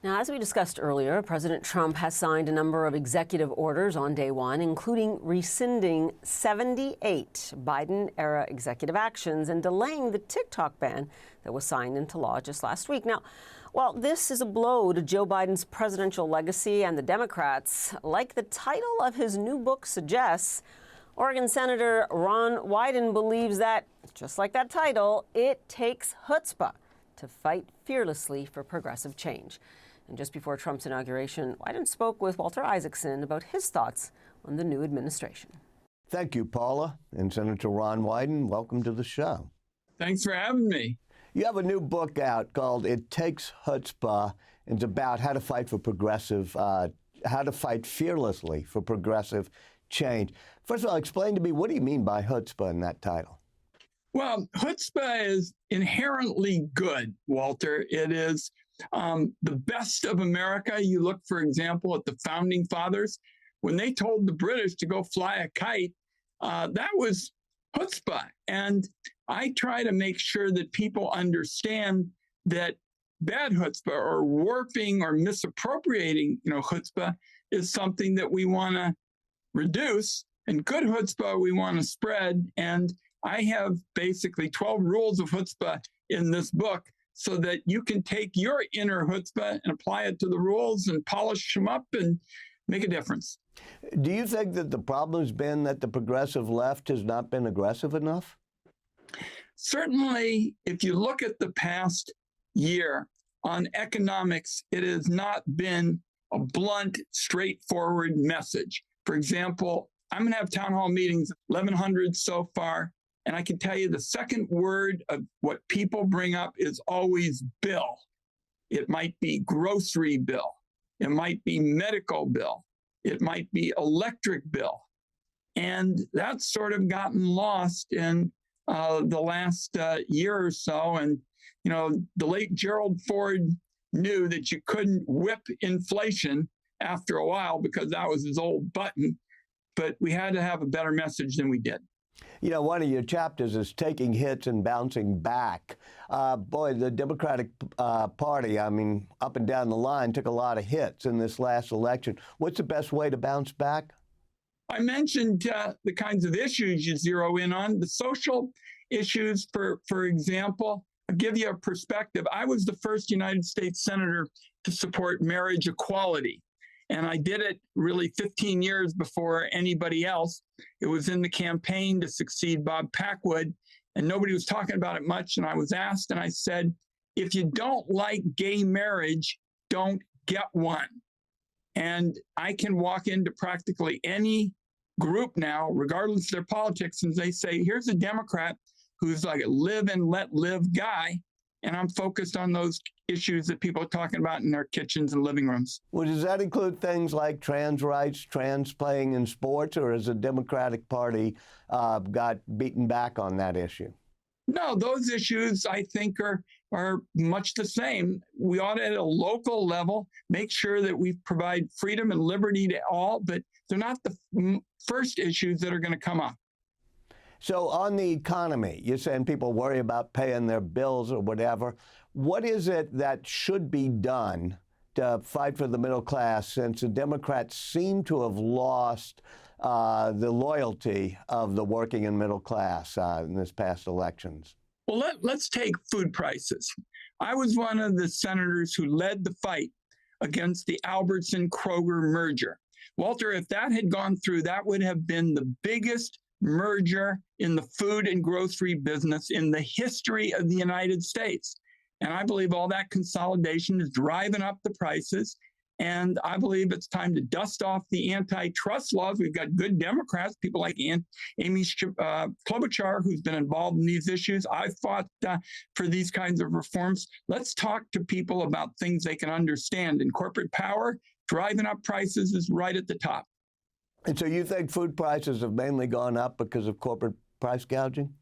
Now, as we discussed earlier, President Trump has signed a number of executive orders on day one, including rescinding 78 Biden-era executive actions and delaying the TikTok ban that was signed into law just last week. Now, while this is a blow to Joe Biden's presidential legacy and the Democrats, like the title of his new book suggests, Oregon Senator Ron Wyden believes that, just like that title, it takes chutzpah to fight fearlessly for progressive change. And just before Trump's inauguration, Wyden spoke with Walter Isaacson about his thoughts on the new administration. Thank you, Paula. And Senator Ron Wyden, welcome to the show. Thanks for having me. You have a new book out called It Takes Chutzpah. It's about how to fight fearlessly for progressive change. First of all, explain to me, what do you mean by chutzpah in that title? Well, chutzpah is inherently good, Walter. It is the best of America. You look, for example, at the founding fathers. When they told the British to go fly a kite, that was chutzpah. And I try to make sure that people understand that bad chutzpah or warping or misappropriating, chutzpah is something that we want to reduce, and good chutzpah we want to spread. And I have basically 12 rules of chutzpah in this book so that you can take your inner chutzpah and apply it to the rules and polish them up and make a difference. Do you think that the problem's been that the progressive left has not been aggressive enough? Certainly, if you look at the past year on economics, it has not been a blunt, straightforward message. For example, I'm going to have town hall meetings, 1,100 so far, and I can tell you the second word of what people bring up is always bill. It might be grocery bill. It might be medical bill. It might be electric bill. And that's sort of gotten lost in the last year or so. And, the late Gerald Ford knew that you couldn't whip inflation after a while because that was his old button. But we had to have a better message than we did. One of your chapters is taking hits and bouncing back. The Democratic Party, up and down the line, took a lot of hits in this last election. What's the best way to bounce back? I mentioned the kinds of issues you zero in on. The social issues, for example, I'll give you a perspective. I was the first United States Senator to support marriage equality. And I did it really 15 years before anybody else. It was in the campaign to succeed Bob Packwood, and nobody was talking about it much. And I was asked, and I said, if you don't like gay marriage, don't get one. And I can walk into practically any group now, regardless of their politics, and they say, here's a Democrat who's like a live and let live guy. And I'm focused on those issues that people are talking about in their kitchens and living rooms. Well, does that include things like trans rights, trans playing in sports, or has the Democratic Party got beaten back on that issue? No, those issues, I think, are much the same. We ought to, at a local level, make sure that we provide freedom and liberty to all, but they're not the first issues that are going to come up. So on the economy, you're saying people worry about paying their bills or whatever. What is it that should be done to fight for the middle class, since the Democrats seem to have lost the loyalty of the working and middle class in this past elections? Well, let's take food prices. I was one of the senators who led the fight against the Albertson-Kroger merger. Walter, if that had gone through, that would have been the biggest merger in the food and grocery business in the history of the United States. And I believe all that consolidation is driving up the prices. And I believe it's time to dust off the antitrust laws. We've got good Democrats, people like Amy Klobuchar, who's been involved in these issues. I fought for these kinds of reforms. Let's talk to people about things they can understand. And corporate power, driving up prices, is right at the top. And so you think food prices have mainly gone up because of corporate price gouging?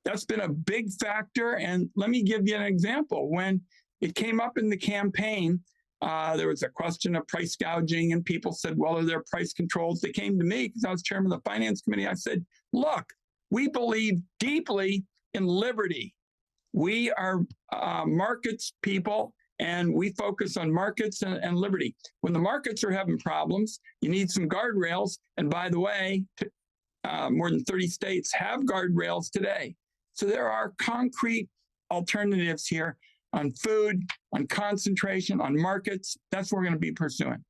That's been a big factor. And let me give you an example. When it came up in the campaign, there was a question of price gouging, and people said, well, are there price controls? They came to me because I was chairman of the finance committee. I said, look, we believe deeply in liberty. We are markets people, and we focus on markets and liberty. When the markets are having problems, you need some guardrails. And by the way, more than 30 states have guardrails today. So there are concrete alternatives here on food, on concentration, on markets. That's what we're going to be pursuing.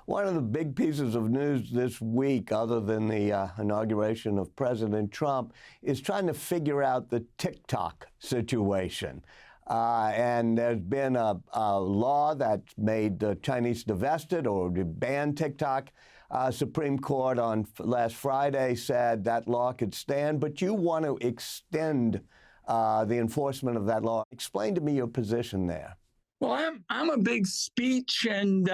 One of the big pieces of news this week, other than the inauguration of President Trump, is trying to figure out the TikTok situation. And there's been a law that made the Chinese divested or banned TikTok. Supreme Court on last Friday said that law could stand, but you want to extend the enforcement of that law. Explain to me your position there. Well, I'm a big speech and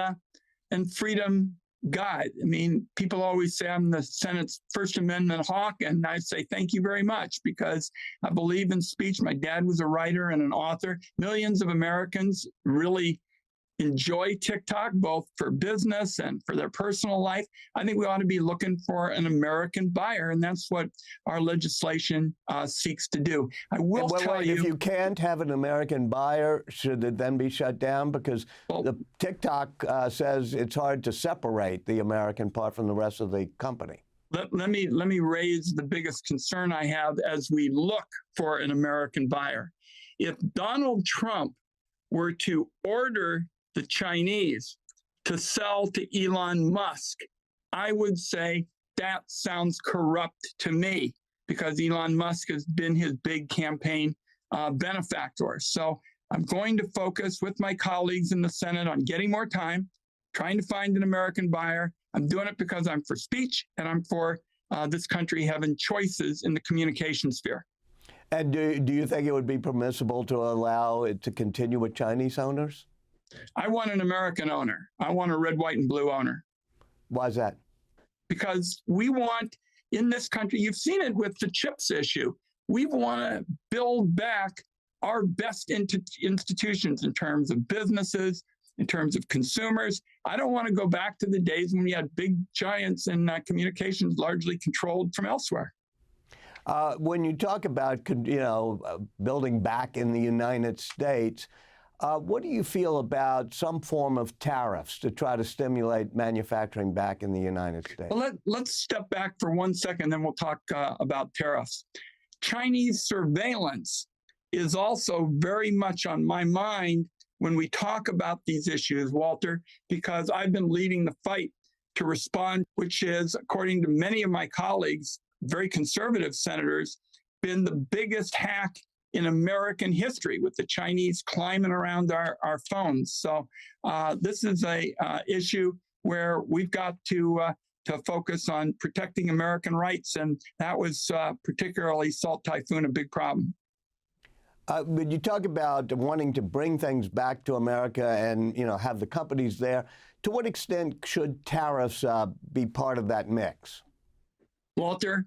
freedom guy. I mean, people always say I'm the Senate's First Amendment hawk, and I say thank you very much because I believe in speech. My dad was a writer and an author. Millions of Americans really enjoy TikTok, both for business and for their personal life. I think we ought to be looking for an American buyer, and that's what our legislation seeks to do. I will tell you, if you can't have an American buyer, should it then be shut down? Because the TikTok says it's hard to separate the American part from the rest of the company. Let me raise the biggest concern I have as we look for an American buyer. If Donald Trump were to order the Chinese to sell to Elon Musk, I would say that sounds corrupt to me because Elon Musk has been his big campaign benefactor. So I'm going to focus with my colleagues in the Senate on getting more time, trying to find an American buyer. I'm doing it because I'm for speech and I'm for this country having choices in the communication sphere. And do you think it would be permissible to allow it to continue with Chinese owners? I want an American owner. I want a red, white, and blue owner. Why is that? Because we want, in this country, you've seen it with the chips issue, we want to build back our best institutions in terms of businesses, in terms of consumers. I don't want to go back to the days when we had big giants and communications largely controlled from elsewhere. When you talk about, building back in the United States, what do you feel about some form of tariffs to try to stimulate manufacturing back in the United States? Well, let's step back for 1 second, then we'll talk about tariffs. Chinese surveillance is also very much on my mind when we talk about these issues, Walter, because I've been leading the fight to respond, which is, according to many of my colleagues, very conservative senators, been the biggest hack in American history, with the Chinese climbing around our phones. So this is a issue where we've got to focus on protecting American rights, and that was particularly Salt Typhoon a big problem. But you talk about wanting to bring things back to America and have the companies there. To what extent should tariffs be part of that mix? Walter,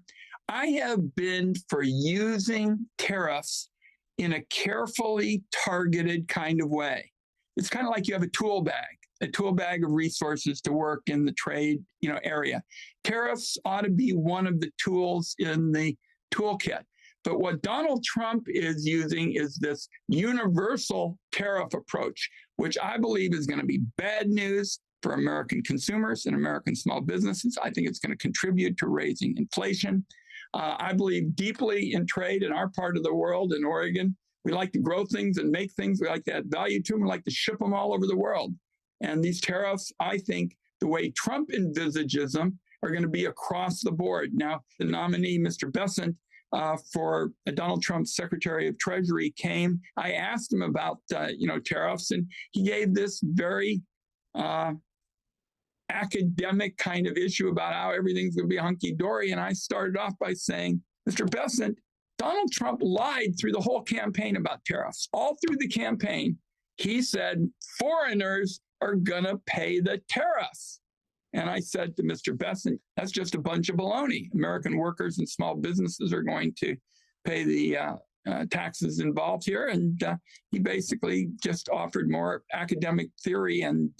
I have been for using tariffs in a carefully targeted kind of way. It's kind of like you have a tool bag of resources to work in the trade, area. Tariffs ought to be one of the tools in the toolkit. But what Donald Trump is using is this universal tariff approach, which I believe is going to be bad news for American consumers and American small businesses. I think it's going to contribute to raising inflation. I believe deeply in trade in our part of the world, in Oregon. We like to grow things and make things. We like to add value to them. We like to ship them all over the world. And these tariffs, I think, the way Trump envisages them, are going to be across the board. Now, the nominee, Mr. Besant, for Donald Trump's Secretary of Treasury came. I asked him about, tariffs, and he gave this very academic kind of issue about how everything's going to be hunky-dory. And I started off by saying, Mr. Besant, Donald Trump lied through the whole campaign about tariffs. All through the campaign, he said foreigners are going to pay the tariffs. And I said to Mr. Besant, that's just a bunch of baloney. American workers and small businesses are going to pay the taxes involved here. And he basically just offered more academic theory, and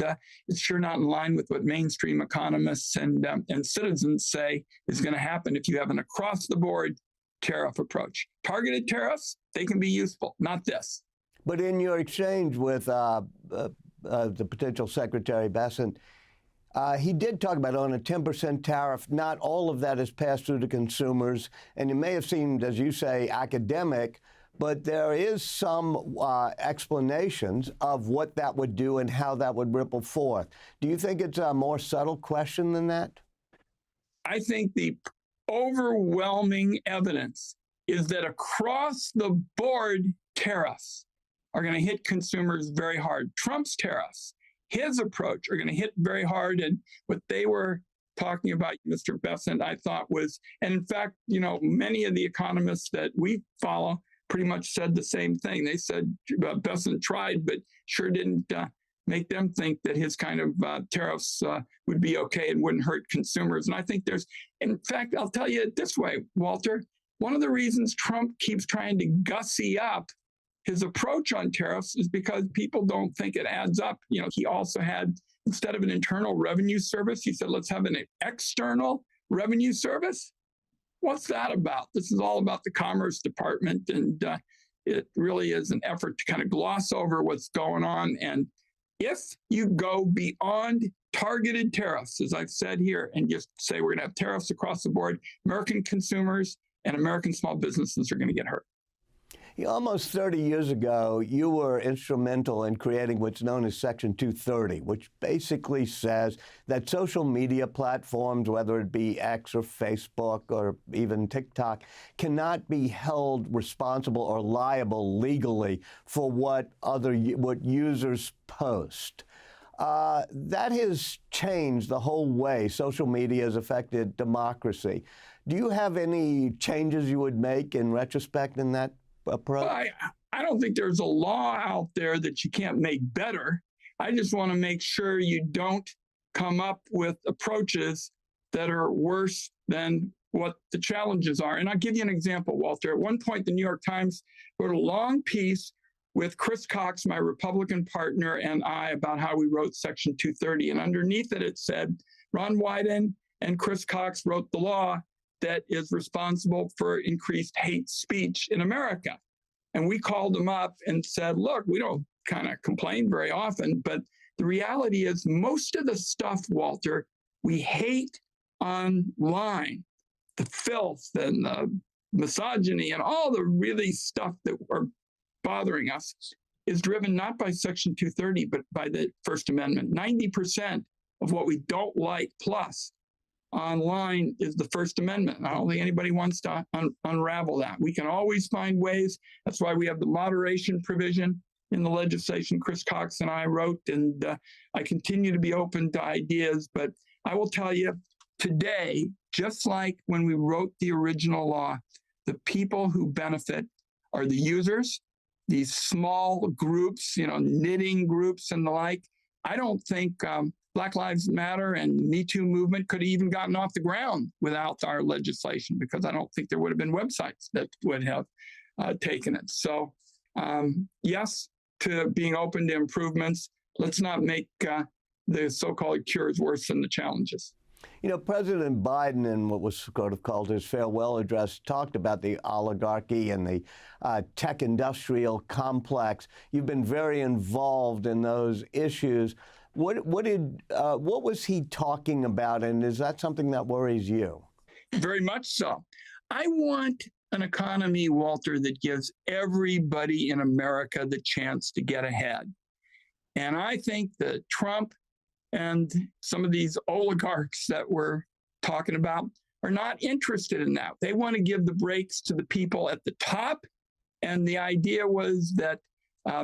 it's sure not in line with what mainstream economists and citizens say is going to happen if you have an across-the-board tariff approach. Targeted tariffs, they can be useful, not this. But in your exchange with the potential Secretary Besant, he did talk about on a 10% tariff, not all of that is passed through to consumers. And it may have seemed, as you say, academic, but there is some explanations of what that would do and how that would ripple forth. Do you think it's a more subtle question than that? I think the overwhelming evidence is that across the board tariffs are going to hit consumers very hard. Trump's tariffs, his approach, are going to hit very hard. And what they were talking about, Mr. Besant, I thought was, and in fact, many of the economists that we follow pretty much said the same thing. They said Besant tried, but sure didn't make them think that his kind of tariffs would be okay and wouldn't hurt consumers. And I think in fact, I'll tell you it this way, Walter, one of the reasons Trump keeps trying to gussy up his approach on tariffs is because people don't think it adds up. He also had, instead of an internal revenue service, he said, let's have an external revenue service. What's that about? This is all about the Commerce Department, and it really is an effort to kind of gloss over what's going on. And if you go beyond targeted tariffs, as I've said here, and just say we're going to have tariffs across the board, American consumers and American small businesses are going to get hurt. Almost 30 years ago, you were instrumental in creating what's known as Section 230, which basically says that social media platforms, whether it be X or Facebook or even TikTok, cannot be held responsible or liable legally for what users post. That has changed the whole way social media has affected democracy. Do you have any changes you would make in retrospect in that approach? Well, I don't think there's a law out there that you can't make better. I just want to make sure you don't come up with approaches that are worse than what the challenges are. And I'll give you an example, Walter. At one point, the New York Times wrote a long piece with Chris Cox, my Republican partner, and I about how we wrote Section 230. And underneath it said, Ron Wyden and Chris Cox wrote the law that is responsible for increased hate speech in America. And we called them up and said, look, we don't kind of complain very often, but the reality is most of the stuff, Walter, we hate online, the filth and the misogyny and all the really stuff that are bothering us is driven not by Section 230, but by the First Amendment. 90% of what we don't like plus online is the First Amendment. I don't think anybody wants to unravel that. We can always find ways. That's why we have the moderation provision in the legislation Chris Cox and I wrote, and I continue to be open to ideas. But I will tell you, today, just like when we wrote the original law, the people who benefit are the users, these small groups, knitting groups and the like. I don't think Black Lives Matter and Me Too movement could have even gotten off the ground without our legislation, because I don't think there would have been websites that would have taken it. So yes, to being open to improvements. Let's not make the so-called cures worse than the challenges. President Biden, in what was sort of called his farewell address, talked about the oligarchy and the tech industrial complex. You've been very involved in those issues. What was he talking about, and is that something that worries you? Very much so. I want an economy, Walter, that gives everybody in America the chance to get ahead. And I think that Trump and some of these oligarchs that we're talking about are not interested in that. They want to give the breaks to the people at the top. And the idea was that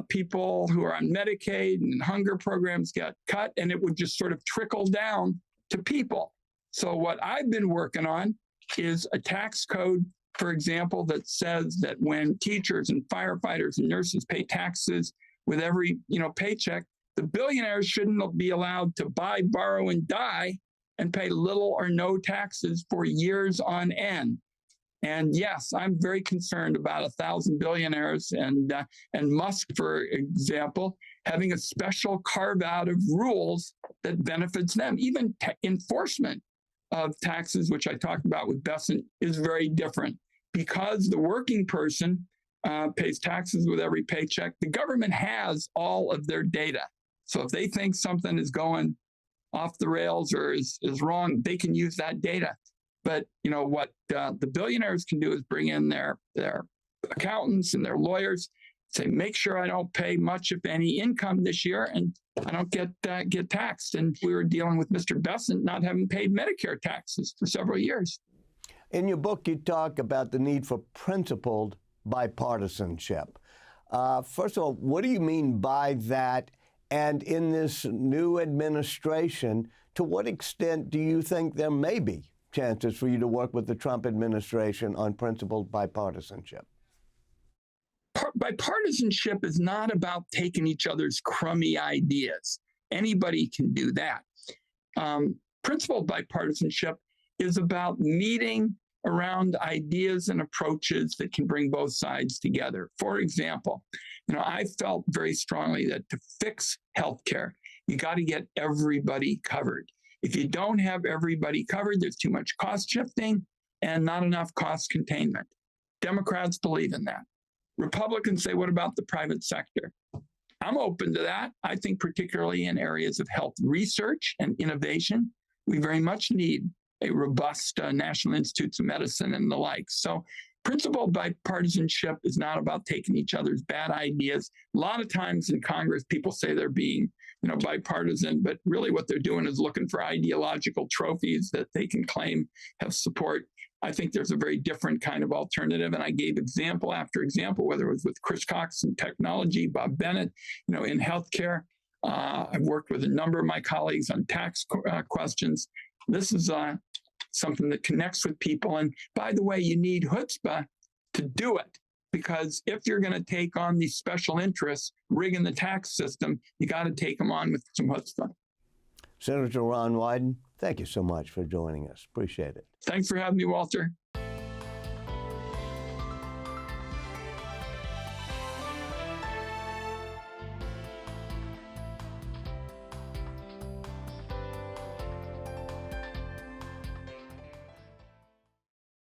people who are on Medicaid and hunger programs get cut, and it would just sort of trickle down to people. So what I've been working on is a tax code, for example, that says that when teachers and firefighters and nurses pay taxes with every paycheck, the billionaires shouldn't be allowed to buy, borrow, and die and pay little or no taxes for years on end. And yes, I'm very concerned about 1,000 billionaires and Musk, for example, having a special carve out of rules that benefits them. Even enforcement of taxes, which I talked about with Besant, is very different, because the working person pays taxes with every paycheck. The government has all of their data. So if they think something is going off the rails or is wrong, they can use that data. But what the billionaires can do is bring in their accountants and their lawyers, say, make sure I don't pay much, if any, income this year, and I don't get taxed. And we were dealing with Mr. Besant not having paid Medicare taxes for several years. In your book, you talk about the need for principled bipartisanship. First of all, what do you mean by that? And in this new administration, to what extent do you think there may be chances for you to work with the Trump administration on principled bipartisanship? Bipartisanship is not about taking each other's crummy ideas. Anybody can do that. Principled bipartisanship is about meeting around ideas and approaches that can bring both sides together. For example, I felt very strongly that to fix healthcare, you got to get everybody covered. If you don't have everybody covered, there's too much cost shifting and not enough cost containment. Democrats believe in that. Republicans say, what about the private sector? I'm open to that. I think particularly in areas of health research and innovation, we very much need a robust National Institutes of Medicine and the like. So principled bipartisanship is not about taking each other's bad ideas. A lot of times in Congress, people say they're being bipartisan, but really what they're doing is looking for ideological trophies that they can claim have support. I think there's a very different kind of alternative, and I gave example after example, whether it was with Chris Cox in technology, Bob Bennett, in healthcare. I've worked with a number of my colleagues on tax questions. This is something that connects with people. And by the way, you need chutzpah to do it, because if you're going to take on these special interests rigging the tax system, you got to take them on with some chutzpah. Senator Ron Wyden, thank you so much for joining us. Appreciate it. Thanks for having me, Walter.